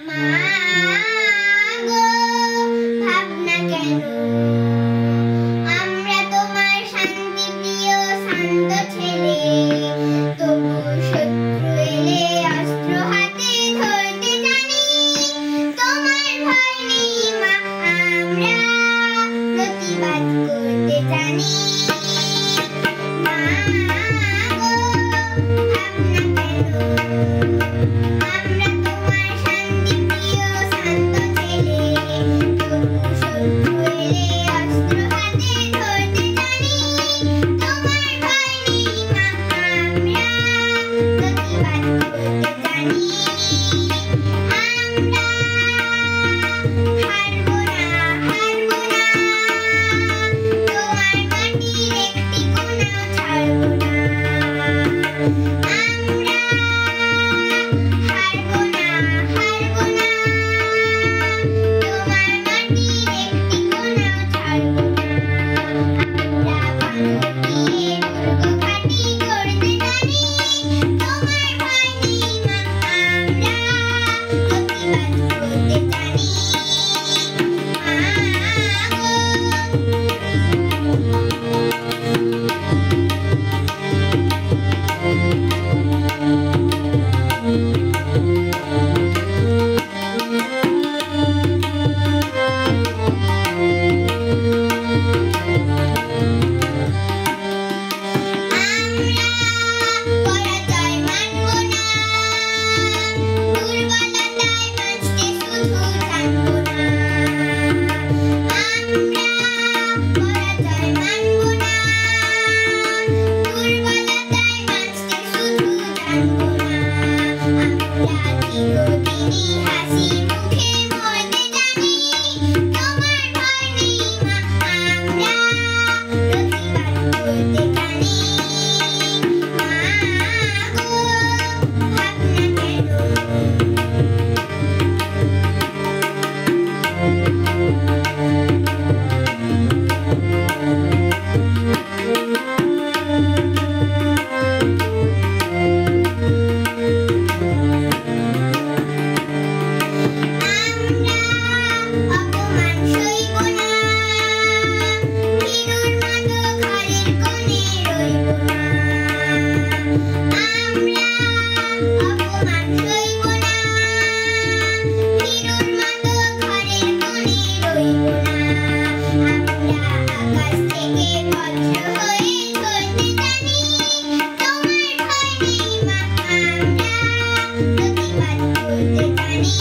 মা গো ভাবনা কেন, আমরা তোমার শান্তি প্রিয় শান্ত ছেলে, তবু শত্রু এলে অস্ত্র হাতে ধরতে জানি। তোমার ভয় নেই মা, আমরা প্রতিবাদ করতে জানি। মা গো ভাবনা কেন, আমরা তোমার শান্তি প্রিয় শান্ত ছেলে, তবু শত্রু এলে অস্ত্র হাতে ধরতে জানি। তোমার ভয় নেই মা, আমরা প্রতিবাদ করতে জানি। আমরা হারবো না, হারবো না, তোমার মাটির একটি কোণাও ছাড়বো না। আমরা হারবো না, হারবো না, তোমার মাটির একটি কোণাও ছাড়বো না। আমরা বাঁধন দিয়ে দুর্গ ঘাঁটি গড়তে জানি। তোমার ভয় নেই মা, আমরা প্রতিবাদ করতে জানি। মা পরাজয় মানবো না, দুর্বলতায় বাঁচতে শুধু জানবো না। আমরা পরাজয় মানবো না, দুর্বলতায় বাঁচতে শুধু জানবো না। আমরা চিরদিনই হাসি মুখে মরতে জানি। তোমার ভয় নেই মা, আমরা প্রতিবাদ করতে জানি। মা গো ভাবনা কেন, আমরা অপমান সইব না, ভীরুর মতো ঘরের কোণে রইব না। আমরা অপমান সইব না, ভীরুর মতো ঘরের কোণে রইব না। আমরা আকাশ থেকে বজ্র হয়ে ঝরতে জানি। তোমার ভয় নেই মা, আমরা প্রতিবাদ করতে জানি।